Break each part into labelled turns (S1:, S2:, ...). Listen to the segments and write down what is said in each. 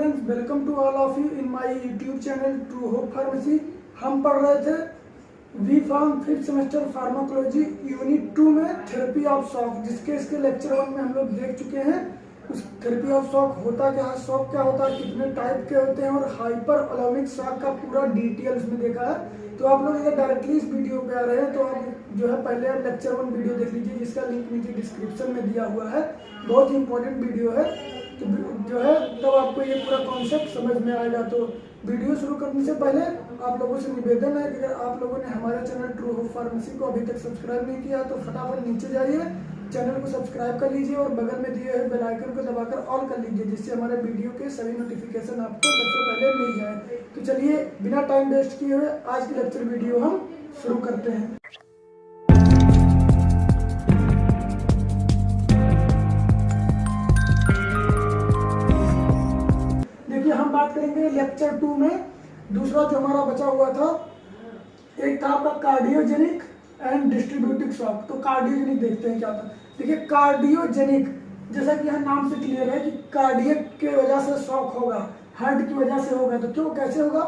S1: Friends, welcome to all of you in my YouTube channel True Hope Pharmacy. हम पढ़ रहे थे B Pharm 5th semester pharmacology unit 2 में therapy of shock, जिसके इसके lecture 1 में हम लोग देख चुके हैं। उस थेरेपी ऑफ शॉक होता क्या है, शॉक क्या होता है, कितने टाइप के होते हैं और हाइपर अलोमिक शॉक का पूरा डिटेल्स में देखा है। तो आप लोग अगर डायरेक्टली इस वीडियो पे आ रहे हैं तो आप जो है पहले आप लेक्चर 1 वीडियो देख लीजिए, जिसका लिंक नीचे डिस्क्रिप्शन में दिया हुआ है। बहुत ही इंपॉर्टेंट वीडियो है, तो जो है तब आपको ये पूरा कॉन्सेप्ट समझ में आएगा। तो वीडियो शुरू करने से पहले आप लोगों से निवेदन है कि अगर आप लोगों ने हमारे चैनल ट्रू होप फार्मेसी को अभी तक सब्सक्राइब नहीं किया तो फटाफट नीचे जाइए, चैनल को सब्सक्राइब कर लीजिए और बगल में दिए हुए बेल आइकन को दबाकर ऑल कर लीजिए, जिससे हमारे वीडियो के सभी नोटिफिकेशन आपको सबसे पहले मिल जाए। तो चलिए बिना टाइम वेस्ट किए हुए आज की लेक्चर वीडियो हम शुरू करते हैं। देखिए, हम बात करेंगे लेक्चर 2 में दूसरा जो हमारा बचा हुआ था, एक था आपका कार्डियोजेनिक एंड डिस्ट्रीब्यूटिव शॉक। तो कार्डियोजेनिक देखते हैं क्या था। देखिए, कार्डियोजेनिक जैसा कि यहाँ नाम से क्लियर है कि कार्डियक के वजह से शॉक होगा, हार्ट की वजह से होगा। तो क्यों, कैसे होगा?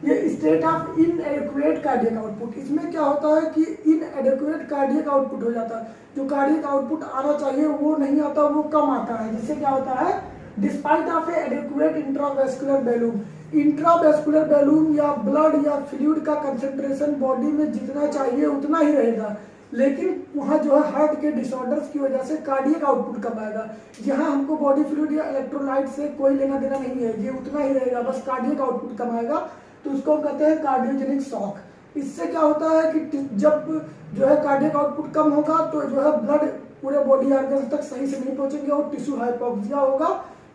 S1: ये स्टेट ऑफ इनएडिक्वेट कार्डियक आउटपुट। इसमें क्या होता है कि इनएडिक्वेट कार्डियक आउटपुट हो जाता है। जो कार्डियक आउटपुट आना चाहिए वो नहीं आता, वो कम आता है। जिससे क्या होता है, despite of adequate intravascular volume, intravascular volume या ब्लड या फ्लूइड का कंसेंट्रेशन बॉडी में जितना चाहिए उतना ही रहेगा, लेकिन वहाँ जो है हार्ट के डिसऑर्डर्स की वजह से कार्डियक आउटपुट कम आएगा। यहाँ हमको बॉडी फ्लूइड या इलेक्ट्रोलाइट से कोई लेना देना नहीं है, ये उतना ही रहेगा, बस कार्डियक आउटपुट कम आएगा। तो उसको कहते हैं कार्डियोजेनिक शॉक। इससे क्या होता है कि जब जो है कार्डियक आउटपुट कम होगा तो जो है ब्लड पूरे बॉडी ऑर्गन तक सही से नहीं पहुंचेंगे और टिश्यू हाइपोक्सिया होगा,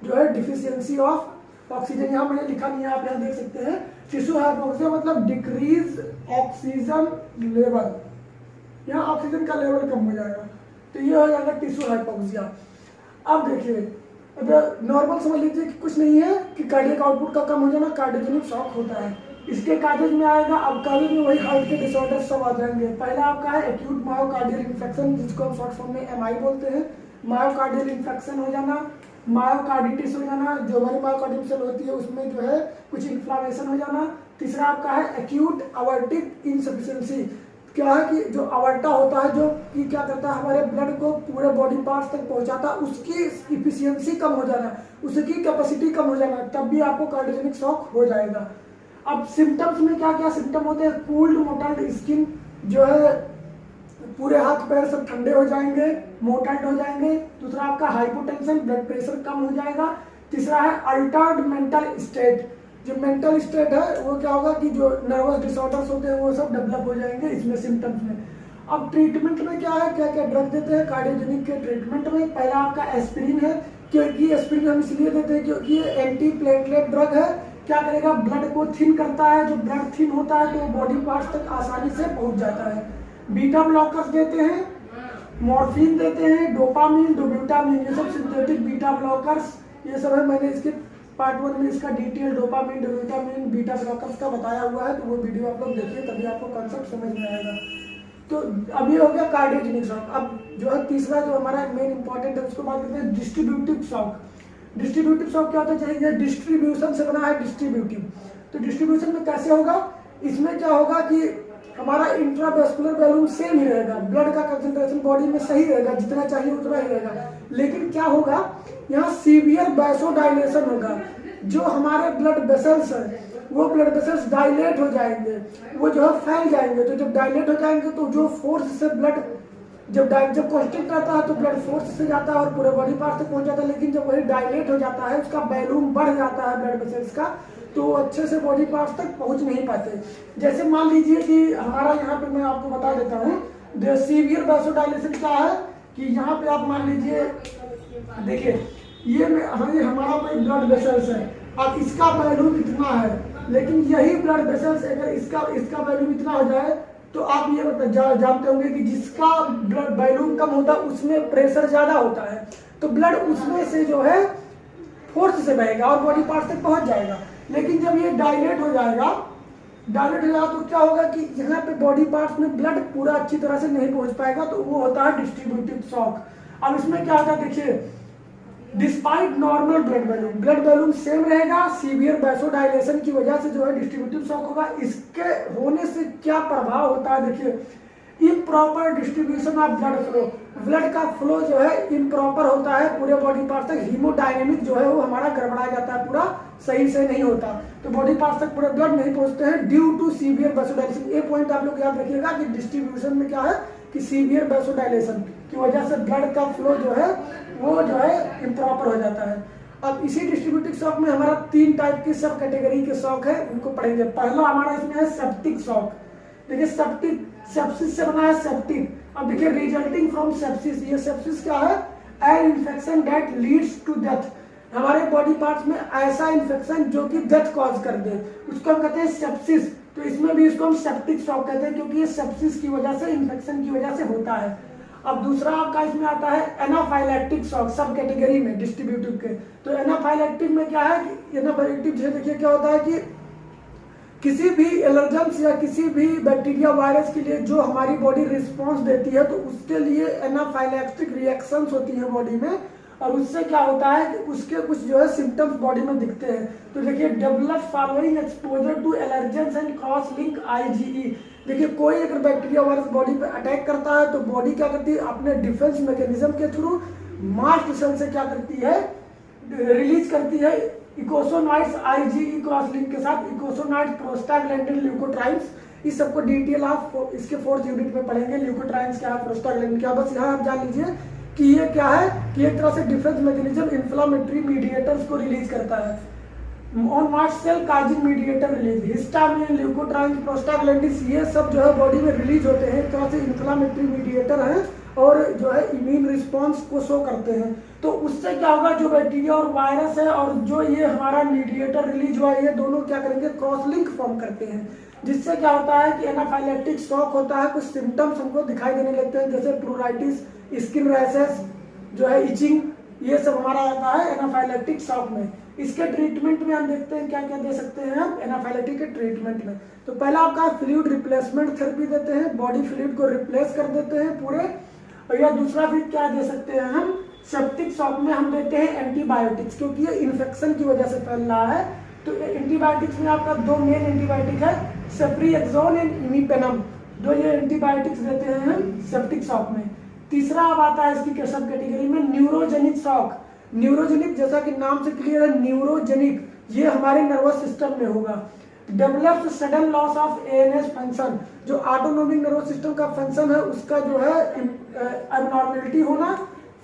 S1: जो है डिफिशियंसी ऑफ ऑक्सीजन। यहाँ मैंने लिखा नहीं है, आप यहाँ देख सकते हैं। टिश्यू हाइपोक्सिया मतलब डिक्रीज ऑक्सीजन लेवल, यहाँ ऑक्सीजन का लेवल कम हो जाएगा, तो ये हो जाएगा टिश्यू हाइपोक्सिया। अब देखिए, अब नॉर्मल समझ लीजिए कि कुछ नहीं है कि कार्डियक आउटपुट का कम हो जाना कार्डियोजेनिक शॉक होता है। इसके कागज में आएगा, अब कागज में वही हार्ट के डिसऑर्डर सब आ जाएंगे। पहला आपका है एक्यूट मायोकार्डियल इन्फेक्शन, जिसको हम शॉर्ट फॉर्म में एमआई बोलते हैं। मायोकार्डियल इन्फेक्शन हो जाना, मायोकार्डिटिस हो जाना, जो हमारी मायोकार्डियम सेल होती है उसमें जो है कुछ इन्फ्लामेशन हो जाना। तीसरा आपका है एक्यूट अवर्टिक इनसफिशिएंसी। क्या है कि जो अवर्टा होता है, जो कि क्या करता है, हमारे ब्लड को पूरे बॉडी पार्ट्स तक पहुंचाता है, उसकी इफिशियंसी कम हो जाना, उसकी कैपेसिटी कम हो जाना, तब भी आपको कार्डियोजेनिक शॉक हो जाएगा। अब सिम्टम्स में क्या क्या सिम्टम होते हैं? कोल्ड मोटाइल्ड स्किन, जो है पूरे हाथ पैर सब ठंडे हो जाएंगे, मोटाइल्ड हो जाएंगे। दूसरा आपका हाइपोटेंशन, ब्लड प्रेशर कम हो जाएगा। तीसरा है अल्टर्ड मेंटल स्टेट। जो मेंटल स्टेट है वो क्या होगा कि जो नर्वस डिसऑर्डर्स होते हैं वो सब डेवलप हो जाएंगे इसमें सिम्टम्स में। अब ट्रीटमेंट में क्या है, क्या क्या ड्रग देते हैं कार्डियोजेनिक के ट्रीटमेंट में? पहला आपका एस्पिरिन है, क्योंकि एस्पिरिन हम इसलिए देते हैं क्योंकि ये एंटी प्लेटलेट ड्रग है। क्या करेगा, ब्लड को थिन करता है। जो ब्लड थिन होता है तो बॉडी पार्ट्स तक आसानी से पहुंच जाता है। बीटा ब्लॉकर्स देते हैं, मॉर्फिन देते हैं, डोपामिन, डोब्यूटामिन, ये सब सिंथेटिक बीटा ब्लॉकर्स, ये सब है। मैंने इसके पार्ट 1 में इसका detail dopamine, dobutamine, beta blockers का बताया हुआ है, तो वो वीडियो आप लोग देखिए, तभी आपको कॉन्सेप्ट समझ में आएगा। तो अभी हो गया कार्डियोजेनिक शॉक। अब जो है तीसरा जो हमारा मेन इंपॉर्टेंट है उसको बात करते हैं डिस्ट्रीब्यूटिव शॉक। डिस्ट्रीब्यूटिव शॉक क्या होता है? डिस्ट्रीब्यूशन से बना है डिस्ट्रीब्यूटिव। तो डिस्ट्रीब्यूशन में कैसे होगा? इसमें क्या होगा कि हमारा इंट्रावेस्कुलर वैल्यूम सेम ही रहेगा, ब्लड का कंसंट्रेशन बॉडी में सही रहेगा, जितना चाहिए उतना ही रहेगा। लेकिन क्या होगा, यहाँ सीवियर वैसोडाइलेशन होगा। जो हमारे ब्लड वेसल्स है वो ब्लड वेसल्स डायलेट हो जाएंगे, वो जो है फैल जाएंगे। तो जब डायलेट हो जाएंगे तो जो फोर्स से ब्लड जब कांस्टेंट रहता है तो ब्लड फोर्स से जाता है और पूरे बॉडी पार्ट तक पहुंच जाता है। लेकिन जब वही डायलेट हो जाता है, उसका वैल्यूम बढ़ जाता है ब्लड वेसल्स का, तो अच्छे से बॉडी पार्ट्स तक पहुंच नहीं पाते। जैसे मान लीजिए कि हमारा यहाँ पे मैं आपको बता देता हूँ, सीवियर वैसोडाइलेशन क्या है कि यहाँ पे आप मान लीजिए, देखिए ये हमारा कोई ब्लड वेसल्स है, अब इसका वैल्यूम इतना है, लेकिन यही ब्लड वेसल्स अगर इसका वैल्यूम इतना हो जाए तो आप ये जानते होंगे कि जिसका ब्लड वैल्यूम कम होता है उसमें प्रेशर ज्यादा होता है, तो ब्लड उसमें से जो है फोर्स से बहेगा और बॉडी पार्ट तक पहुंच जाएगा। लेकिन जब ये डायलेट हो जाएगा तो क्या होगा कि यहाँ पे बॉडी पार्ट्स में ब्लड पूरा अच्छी तरह से नहीं पहुंच पाएगा, तो वो होता है डिस्ट्रीब्यूटिव शॉक। अब इसमें क्या होता है, देखिए despite normal blood balloon same रहेगा। सीवियर वैसोडाइलेशन की वजह से जो है डिस्ट्रीब्यूटिव शॉक होगा। इसके होने से क्या प्रभाव होता है, देखिए improper distribution of blood flow, blood का फ्लो जो है इम्प्रॉपर होता है पूरे बॉडी पार्ट तक। हीमोडायनेमिक जो है वो हमारा गड़बड़ा जाता है, पूरा सही से नहीं होता, तो बॉडी पार्ट तक पूरे ब्लड नहीं पहुंचते हैं ड्यू टू सीवियर वैसोडाइलेशन। ये पॉइंट आप लोग याद रखिएगा कि डिस्ट्रीब्यूशन में क्या है कि सीवियर वैसोडाइलेशन की वजह से ब्लड का फ्लो जो है वो जो है इम्प्रॉपर हो जाता है। अब इसी डिस्ट्रीब्यूटिव शॉक में हमारा 3 टाइप की सब कैटेगरी के शॉक है, उनको पढ़ेंगे। पहला हमारा इसमें है सेप्टिक शॉक। देखिए सेप्टिक, सेप्सिस से बना है सेप्टिक। अब देखिए रिजल्टिंग फ्रॉम सेप्सिस, ये सेप्सिस क्या है, an infection that leads to death. हमारे बॉडी पार्ट्स में ऐसा इन्फेक्शन जो कि डेथ कॉज कर दे, उसको हम कहते हैं सेप्सिस। तो इसमें भी इसको हम सेप्टिक शॉक कहते हैं, क्योंकि ये सेप्सिस की वजह से, इन्फेक्शन की वजह से होता है। अब दूसरा आपका इसमें आता है एनाफाइलैक्टिक शॉक, सब कैटेगरी में डिस्ट्रीब्यूटिव के। तो एनाफाइलैक्टिक में क्या है कि एनाफाइलैक्टिक जैसे देखिए क्या होता है कि किसी भी एलर्जेंस या किसी भी बैक्टीरिया वायरस के लिए जो हमारी बॉडी रिस्पॉन्स देती है, तो उसके लिए एनाफाइलैक्टिक रिएक्शंस होती है बॉडी में, और उससे क्या होता है कि उसके कुछ जो है सिम्टम्स बॉडी में दिखते हैं। तो देखिए develop following exposure to allergens and cross link IgE। देखिए कोई अगर बैक्टीरिया वायरस बॉडी पे अटैक करता है तो बॉडी क्या करती है, अपने डिफेंस मैकेनिज्म के थ्रू मास्ट सेल से क्या करती है, रिलीज करती है इकोसोनाइट्स IgE क्रॉस लिंक के साथ, इकोसोनाइट्स, प्रोस्टाग्लैंडिन, ल्यूकोट्राइन्स। इस सबको डिटेल आप इसके 4th यूनिट में पढ़ेंगे। ल्यूकोट्राइन्स क्या है, प्रोस्टाग्लैंडिन क्या, बस यहाँ आप जान लीजिए कि ये क्या है कि एक तरह से डिफेंस मैकेनिज्म इन्फ्लामेटरी मीडिएटर्स को रिलीज करता है। On mast cell causing mediator release, histamine, leukotrienes, prostaglandins, ये सब जो है बॉडी में रिलीज होते हैं, एक तरह से इन्फ्लामेटरी मीडिएटर हैं और जो है इम्यून रिस्पॉन्स को शो करते हैं। तो उससे क्या होगा, जो बैक्टीरिया और वायरस है और जो ये हमारा मीडिएटर रिलीज हुआ है, ये दोनों क्या करेंगे, क्रॉस लिंक फॉर्म करते हैं, जिससे क्या होता है कि एनाफाइलैक्टिक शॉक होता है। कुछ सिम्टम्स हमको दिखाई देने लगते हैं, जैसे प्लूराइटिस, स्किन रैशेस, जो है इचिंग, ये सब हमारा आता है एनाफाइलैक्टिक शॉक में। इसके ट्रीटमेंट में हम देखते हैं क्या क्या दे सकते हैं हम एनाफाइलैक्टिक के ट्रीटमेंट में। तो पहला आपका फ्लूइड रिप्लेसमेंट थेरेपी देते हैं, बॉडी फ्लूइड को रिप्लेस कर देते हैं पूरे। और या दूसरा फिर क्या दे सकते हैं हम, सेप्टिक शॉक में हम देते हैं एंटीबायोटिक्स, क्योंकि ये इन्फेक्शन की वजह से फैल रहा है। तो एंटीबायोटिक्स में आपका 2 मेन एंटीबायोटिक है, सेफ्ट्रिएक्सोन एंड इमीपेनम, जो ये एंटीबायोटिक्स देते हैं हम सेप्टिक शॉक में। तीसरा अब आता है इसकी सब कैटेगरी में न्यूरोजेनिक शॉक। न्यूरोजेनिक जैसा कि नाम से क्लियर है, न्यूरोजेनिक, ये हमारे नर्वस सिस्टम में होगा। Develop sudden loss of ANS function, जो ऑटोनोमिक नर्वस सिस्टम का फंक्शन है उसका जो है एबनॉर्मेलिटी होना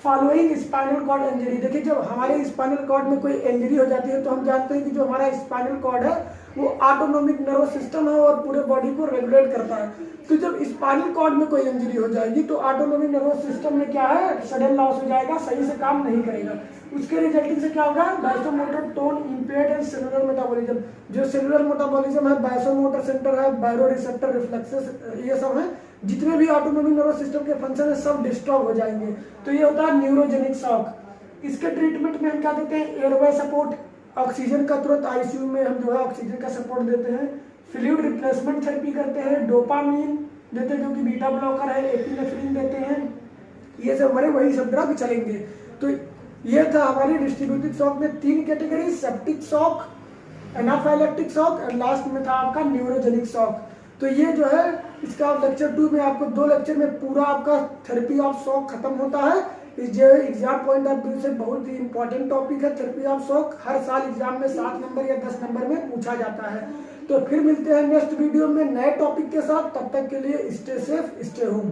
S1: फॉलोइंग स्पाइनल कॉर्ड इंजरी। देखिए जब हमारे स्पाइनल कॉर्ड में कोई इंजरी हो जाती है तो हम जानते हैं कि जो हमारा स्पाइनल कॉर्ड है वो ऑटोनोमिक नर्वस सिस्टम है और पूरे बॉडी को रेगुलेट करता है। तो जब स्पाइनल कॉर्ड में कोई इंजरी हो जाएगी तो ऑटोनोमिक नर्वस सिस्टम में क्या है, सडन लॉस हो जाएगा, सही से काम नहीं करेगा। उसके रिजल्टिंग से क्या होगा, biomotor tone impaired and cellular metabolism. जो सेलुलर मेटाबॉलिज्म है, बायोमोटर सेंटर है, बायो रिसेप्टर रिफ्लेक्सेस, ये सब है, जितने भी ऑटोनोमिक नर्वस सिस्टम के फंक्शन है सब डिस्टर्ब हो जाएंगे। तो ये होता है न्यूरोजेनिक शॉक। इसके ट्रीटमेंट में हम क्या देते हैं, एयरवे सपोर्ट, ऑक्सीजन का तुरंत ICU में हम जो है ऑक्सीजन का सपोर्ट देते हैं, फ्लूइड रिप्लेसमेंट थेरेपी करते हैं, डोपामीन देते हैं जो कि बीटा ब्लॉकर है, एपिनेफ्रिन देते हैं, ये सब हमारे वही सब ड्रग चलेंगे। तो ये था हमारी डिस्ट्रीब्यूटिव शॉक में 3 category, septic shock, anaphylactic shock और लास्ट में था आपका न्यूरोजेनिक शॉक। तो ये जो है इसका लेक्चर 2 में आपको 2 लेक्चर में पूरा आपका थेरेपी ऑफ शॉक खत्म होता है। इस जो एग्जाम पॉइंट ऑफ व्यू से बहुत ही इंपॉर्टेंट टॉपिक है थेरेपी ऑफ शॉक, हर साल एग्जाम में 7 नंबर या 10 नंबर में पूछा जाता है। तो फिर मिलते हैं नेक्स्ट वीडियो में नए टॉपिक के साथ, तब तक के लिए स्टे सेफ, स्टे होम।